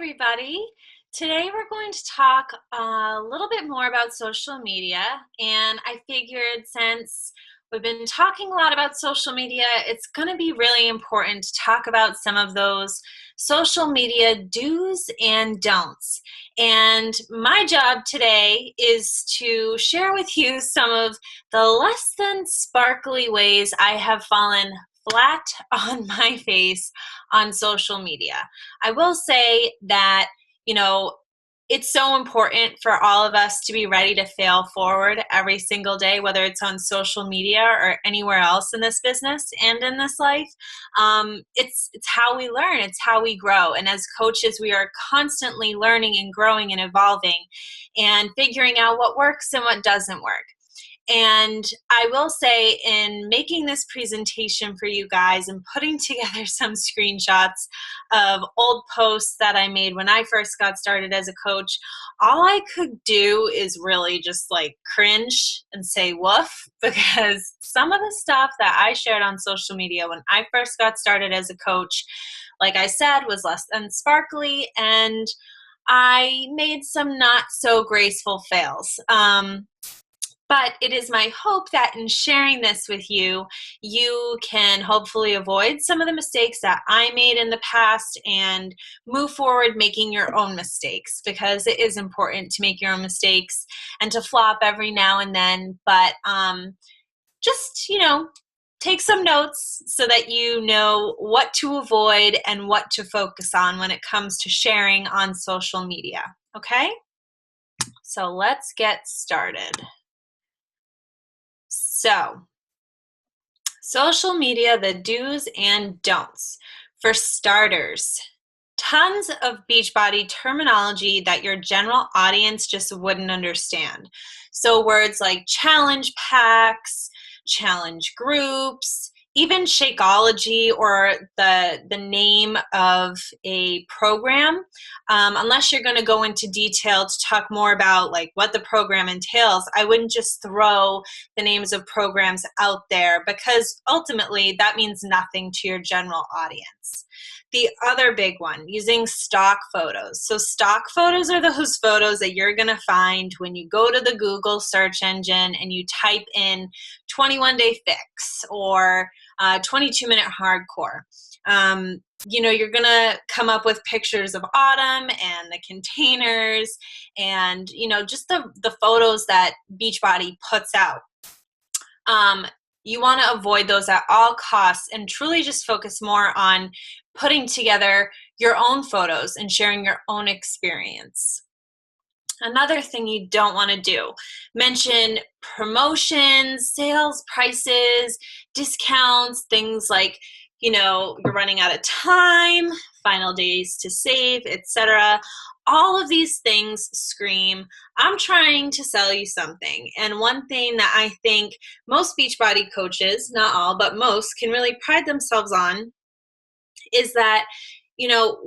everybody. Today we're going to talk a little bit more about social media, and I figured since we've been talking a lot about social media, it's going to be really important to talk about some of those social media do's and don'ts. And my job today is to share with you some of the less than sparkly ways I have fallen flat on my face on social media. I will say that, it's so important for all of us to be ready to fail forward every single day, whether it's on social media or anywhere else in this business and in this life. It's how we learn. It's how we grow. And as coaches, we are constantly learning and growing and evolving and figuring out what works and what doesn't work. And I will say, in making this presentation for you guys and putting together some screenshots of old posts that I made when I first got started as a coach, all I could do is really just like cringe and say woof, because some of the stuff that I shared on social media when I first got started as a coach, like I said, was less than sparkly, and I made some not so graceful fails. But it is my hope that in sharing this with you, you can hopefully avoid some of the mistakes that I made in the past and move forward making your own mistakes, because it is important to make your own mistakes and to flop every now and then. But just, take some notes so that you know what to avoid and what to focus on when it comes to sharing on social media. Okay? So let's get started. So, social media, the do's and don'ts. For starters, tons of Beachbody terminology that your general audience just wouldn't understand. So words like challenge packs, challenge groups, even Shakeology, or the name of a program, unless you're going to go into detail to talk more about like what the program entails, I wouldn't just throw the names of programs out there, because ultimately that means nothing to your general audience. The other big one, using stock photos. So stock photos are those photos that you're going to find when you go to the Google search engine and you type in 21-day fix or 22-minute hardcore. You're going to come up with pictures of autumn and the containers and, just the photos that Beachbody puts out. You want to avoid those at all costs and truly just focus more on putting together your own photos and sharing your own experience. Another thing you don't want to do, mention promotions, sales prices, discounts, things like, you're running out of time, final days to save, etc. All of these things scream, I'm trying to sell you something. And one thing that I think most Beachbody coaches, not all, but most, can really pride themselves on is that,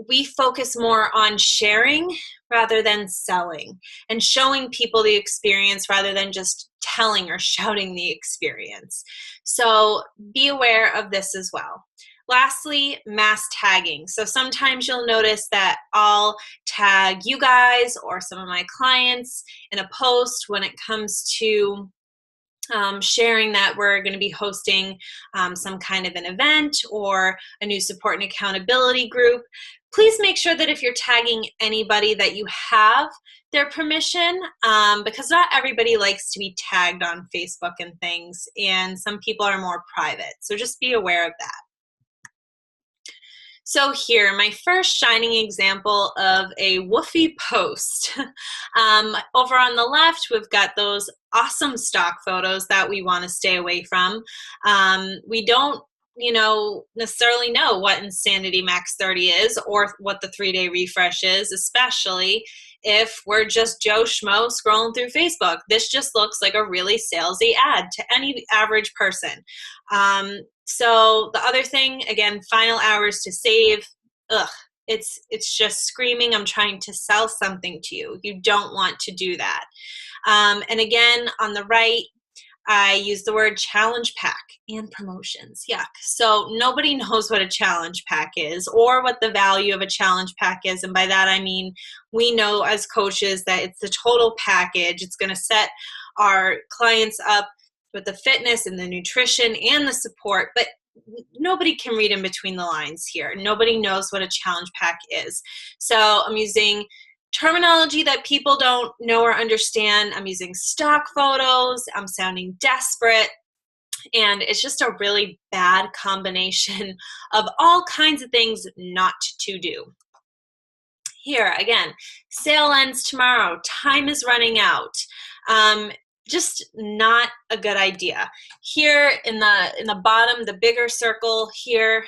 we focus more on sharing rather than selling, and showing people the experience rather than just telling or shouting the experience. So be aware of this as well. Lastly, mass tagging. So sometimes you'll notice that I'll tag you guys or some of my clients in a post when it comes to sharing that we're going to be hosting some kind of an event or a new support and accountability group. Please make sure that if you're tagging anybody that you have their permission, because not everybody likes to be tagged on Facebook and things, and some people are more private. So just be aware of that. So here, my first shining example of a woofy post. Over on the left, we've got those awesome stock photos that we want to stay away from. We don't, necessarily know what Insanity Max 30 is or what the 3-day refresh is, especially if we're just Joe Schmo scrolling through Facebook. This just looks like a really salesy ad to any average person. So the other thing, again, final hours to save, it's just screaming, I'm trying to sell something to you. You don't want to do that. And again, on the right, I use the word challenge pack and promotions. Yuck. So nobody knows what a challenge pack is or what the value of a challenge pack is. And by that, I mean, we know as coaches that it's the total package. It's going to set our clients up with the fitness and the nutrition and the support, but nobody can read in between the lines here. Nobody knows what a challenge pack is. So I'm using terminology that people don't know or understand. I'm using stock photos. I'm sounding desperate. And it's just a really bad combination of all kinds of things not to do. Here, again, sale ends tomorrow. Time is running out. Just not a good idea. Here in the bottom, the bigger circle here,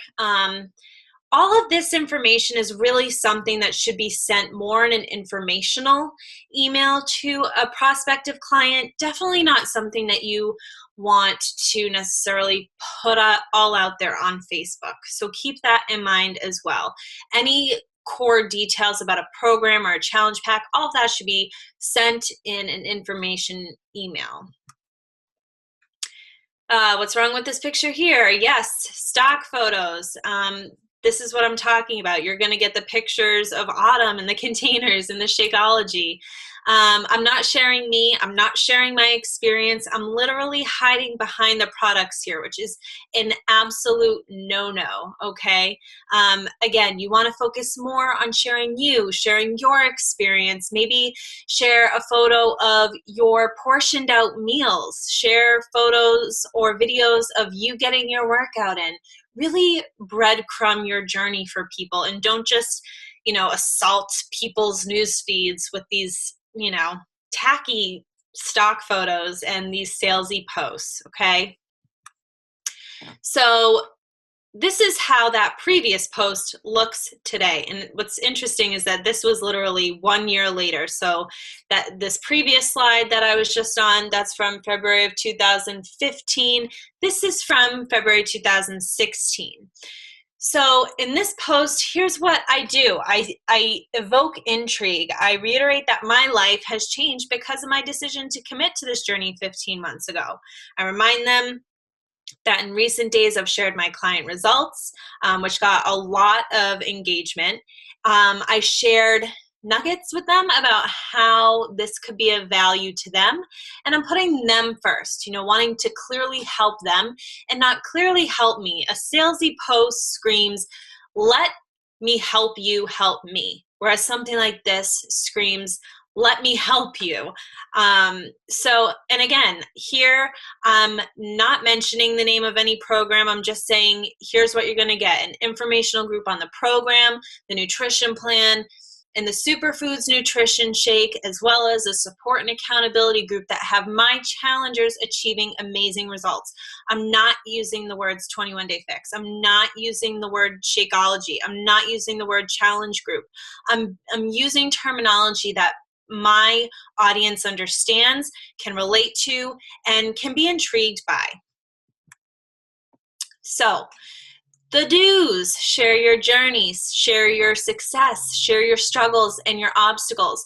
all of this information is really something that should be sent more in an informational email to a prospective client. Definitely not something that you want to necessarily put all out there on Facebook. So keep that in mind as well. Any core details about a program or a challenge pack, all of that should be sent in an information email. What's wrong with this picture here? Yes, stock photos. This is what I'm talking about. You're going to get the pictures of Autumn and the containers and the Shakeology. I'm not sharing me. I'm not sharing my experience. I'm literally hiding behind the products here, which is an absolute no-no, okay? Again, you want to focus more on sharing you, sharing your experience. Maybe share a photo of your portioned out meals. Share photos or videos of you getting your workout in. Really breadcrumb your journey for people, and don't just, assault people's news feeds with these, tacky stock photos and these salesy posts, okay? So this is how that previous post looks today. And what's interesting is that this was literally 1 year later. So that this previous slide that I was just on, that's from February of 2015. This is from February 2016. So in this post, here's what I do. I evoke intrigue. I reiterate that my life has changed because of my decision to commit to this journey 15 months ago. I remind them that in recent days I've shared my client results, which got a lot of engagement. I shared nuggets with them about how this could be of value to them, and I'm putting them first, wanting to clearly help them and not clearly help me. A salesy post screams, let me help you help me, whereas something like this screams, let me help you. And again, here I'm not mentioning the name of any program. I'm just saying, here's what you're going to get: an informational group on the program, the nutrition plan, and the Superfoods Nutrition Shake, as well as a support and accountability group that have my challengers achieving amazing results. I'm not using the words 21-day fix. I'm not using the word Shakeology. I'm not using the word challenge group. I'm using terminology that my audience understands, can relate to, and can be intrigued by. So, the do's: share your journeys, share your success, share your struggles and your obstacles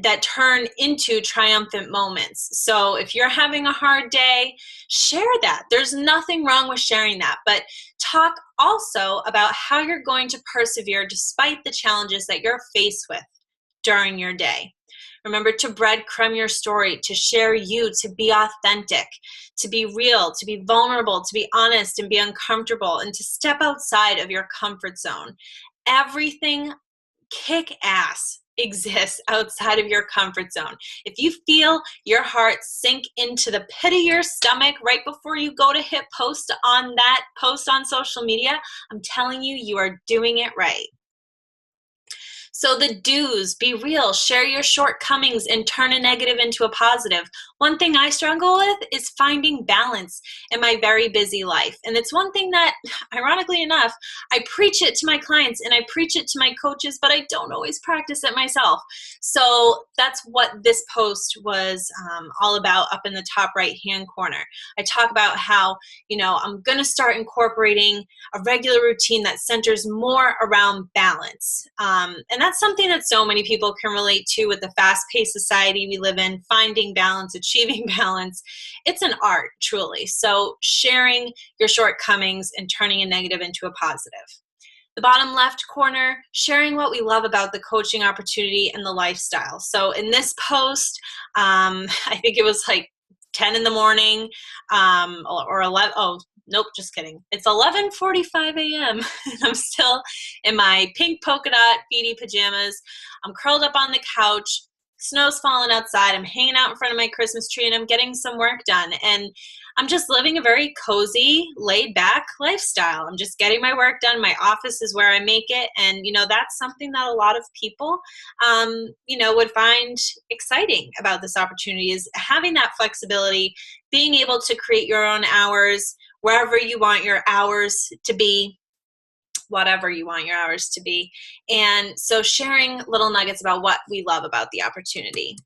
that turn into triumphant moments. So if you're having a hard day, share that. There's nothing wrong with sharing that, but talk also about how you're going to persevere despite the challenges that you're faced with during your day. Remember to breadcrumb your story, to share you, to be authentic, to be real, to be vulnerable, to be honest and be uncomfortable, and to step outside of your comfort zone. Everything kick-ass exists outside of your comfort zone. If you feel your heart sink into the pit of your stomach right before you go to hit post on that post on social media, I'm telling you, you are doing it right. So the do's: be real, share your shortcomings, and turn a negative into a positive. One thing I struggle with is finding balance in my very busy life. And it's one thing that, ironically enough, I preach it to my clients and I preach it to my coaches, but I don't always practice it myself. So that's what this post was all about up in the top right-hand corner. I talk about how, I'm going to start incorporating a regular routine that centers more around balance. And that's something that so many people can relate to with the fast-paced society we live in, finding balance, achieving balance. It's an art, truly. So sharing your shortcomings and turning a negative into a positive. The bottom left corner, sharing what we love about the coaching opportunity and the lifestyle. So in this post, I think it was like 10 in the morning, or 11. Oh, nope, just kidding. It's 11:45 a.m. and I'm still in my pink polka dot beady pajamas. I'm curled up on the couch. Snow's falling outside. I'm hanging out in front of my Christmas tree and I'm getting some work done. And I'm just living a very cozy, laid back lifestyle. I'm just getting my work done. My office is where I make it. And, that's something that a lot of people, would find exciting about this opportunity, is having that flexibility, being able to create your own hours, wherever you want your hours to be, whatever you want your hours to be. And so sharing little nuggets about what we love about the opportunity.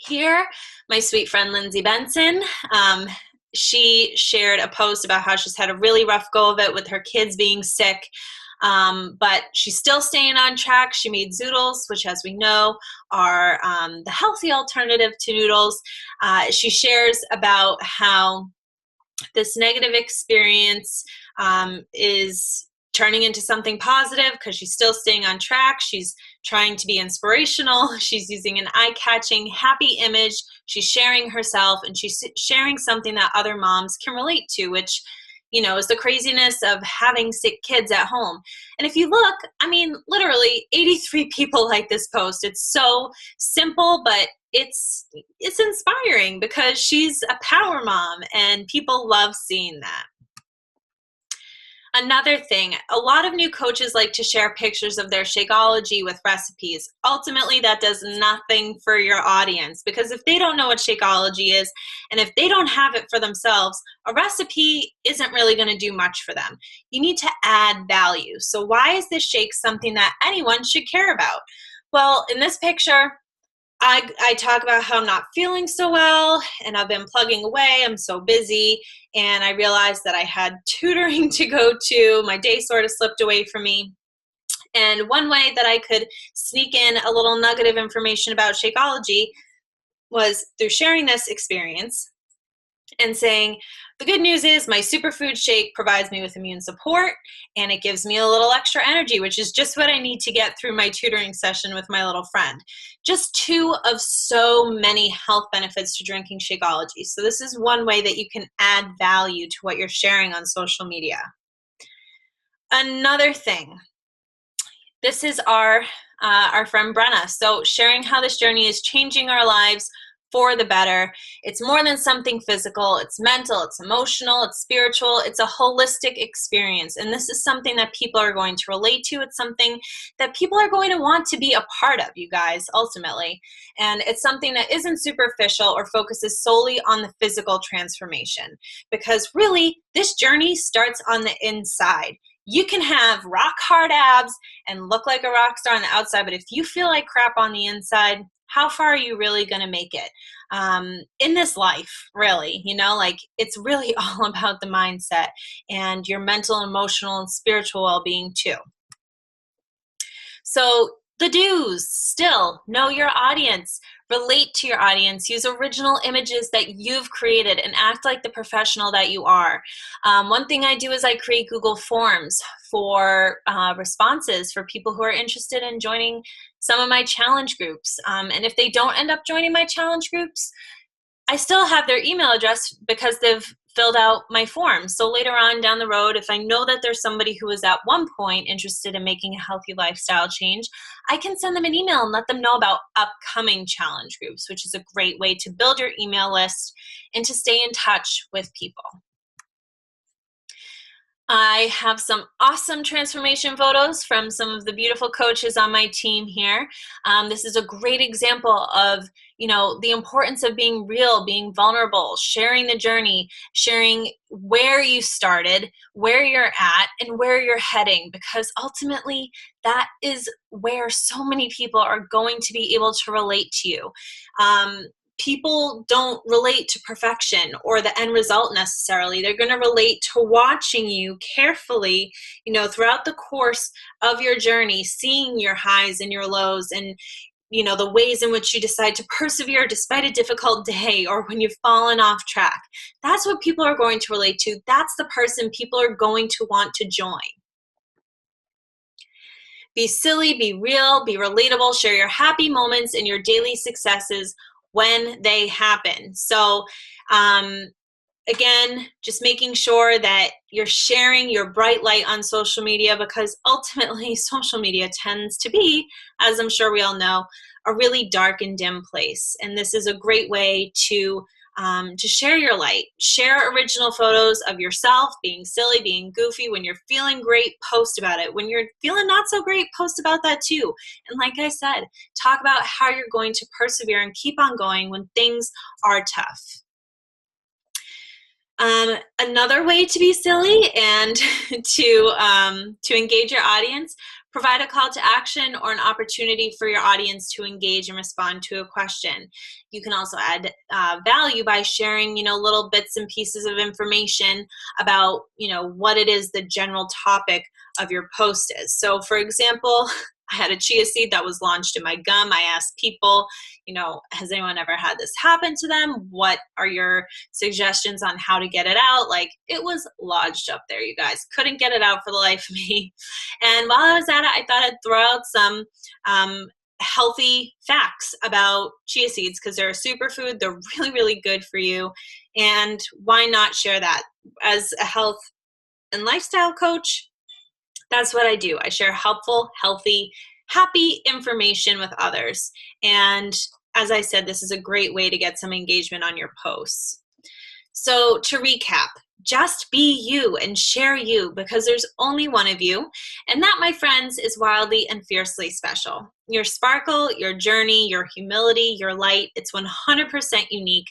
Here, my sweet friend Lindsay Benson, she shared a post about how she's had a really rough go of it with her kids being sick, but she's still staying on track. She made zoodles, which, as we know, are the healthy alternative to noodles. She shares about how this negative experience is turning into something positive because she's still staying on track. She's trying to be inspirational. She's using an eye-catching, happy image. She's sharing herself, and she's sharing something that other moms can relate to, which, is the craziness of having sick kids at home. And if you look, literally 83 people like this post. It's so simple, but it's inspiring because she's a power mom and people love seeing that. Another thing, a lot of new coaches like to share pictures of their Shakeology with recipes. Ultimately, that does nothing for your audience, because if they don't know what Shakeology is and if they don't have it for themselves, a recipe isn't really going to do much for them. You need to add value. So why is this shake something that anyone should care about? Well, in this picture, I talk about how I'm not feeling so well and I've been plugging away. I'm so busy. And I realized that I had tutoring to go to. My day sort of slipped away from me. And one way that I could sneak in a little nugget of information about Shakeology was through sharing this experience and saying, the good news is my superfood shake provides me with immune support and it gives me a little extra energy, which is just what I need to get through my tutoring session with my little friend. Just two of so many health benefits to drinking Shakeology. So this is one way that you can add value to what you're sharing on social media. Another thing, this is our friend Brenna. So sharing how this journey is changing our lives for the better. It's more than something physical. It's mental, it's emotional, it's spiritual. It's a holistic experience. And this is something that people are going to relate to. It's something that people are going to want to be a part of, you guys, ultimately. And it's something that isn't superficial or focuses solely on the physical transformation. Because really, this journey starts on the inside. You can have rock hard abs and look like a rock star on the outside, but if you feel like crap on the inside, how far are you really going to make it in this life, really? It's really all about the mindset and your mental, emotional, and spiritual well-being too. So the do's, still know your audience, relate to your audience, use original images that you've created and act like the professional that you are. One thing I do is I create Google Forms for responses for people who are interested in joining some of my challenge groups. And if they don't end up joining my challenge groups, I still have their email address because they've filled out my form. So later on down the road, if I know that there's somebody who is at one point interested in making a healthy lifestyle change, I can send them an email and let them know about upcoming challenge groups, which is a great way to build your email list and to stay in touch with people. I have some awesome transformation photos from some of the beautiful coaches on my team here. This is a great example of, the importance of being real, being vulnerable, sharing the journey, sharing where you started, where you're at, and where you're heading, because ultimately that is where so many people are going to be able to relate to you. people don't relate to perfection or the end result necessarily. They're going to relate to watching you carefully, throughout the course of your journey, seeing your highs and your lows, and the ways in which you decide to persevere despite a difficult day, or when you've fallen off track. That's what people are going to relate to. That's the person people are going to want to join. Be silly, be real, be relatable, share your happy moments and your daily successes when they happen. So, again, just making sure that you're sharing your bright light on social media, because ultimately social media tends to be, as I'm sure we all know, a really dark and dim place. And this is a great way to share your light. Share original photos of yourself being silly, being goofy. When you're feeling great, post about it. When you're feeling not so great, post about that too. And like I said, talk about how you're going to persevere and keep on going when things are tough. Another way to be silly and to engage your audience, provide a call to action or an opportunity for your audience to engage and respond to a question. You can also add value by sharing, little bits and pieces of information about, what it is the general topic of your post is. So, for example, I had a chia seed that was launched in my gum. I asked people, has anyone ever had this happen to them? What are your suggestions on how to get it out? Like, it was lodged up there, you guys. Couldn't get it out for the life of me. And while I was at it, I thought I'd throw out some healthy facts about chia seeds, because they're a superfood. They're really, really good for you. And why not share that? As a health and lifestyle coach, that's what I do. I share helpful, healthy, happy information with others. And as I said, this is a great way to get some engagement on your posts. So to recap, just be you and share you, because there's only one of you. And that, my friends, is wildly and fiercely special. Your sparkle, your journey, your humility, your light, it's 100% unique.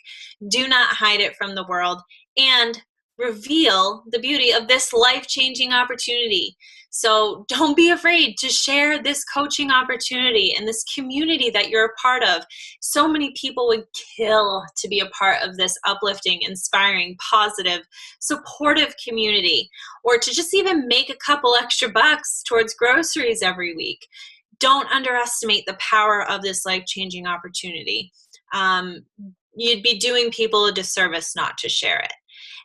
Do not hide it from the world, and reveal the beauty of this life-changing opportunity. So don't be afraid to share this coaching opportunity and this community that you're a part of. So many people would kill to be a part of this uplifting, inspiring, positive, supportive community, or to just even make a couple extra bucks towards groceries every week. Don't underestimate the power of this life-changing opportunity. You'd be doing people a disservice not to share it.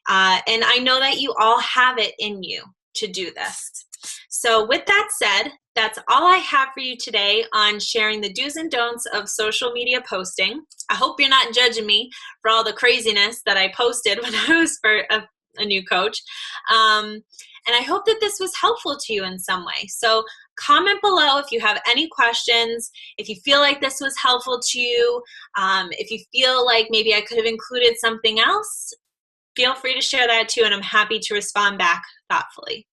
And I know that you all have it in you to do this. So with that said, that's all I have for you today on sharing the do's and don'ts of social media posting. I hope you're not judging me for all the craziness that I posted when I was a new coach. And I hope that this was helpful to you in some way. So comment below if you have any questions, if you feel like this was helpful to you, if you feel like maybe I could have included something else. Feel free to share that too, and I'm happy to respond back thoughtfully.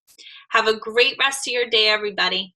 Have a great rest of your day, everybody.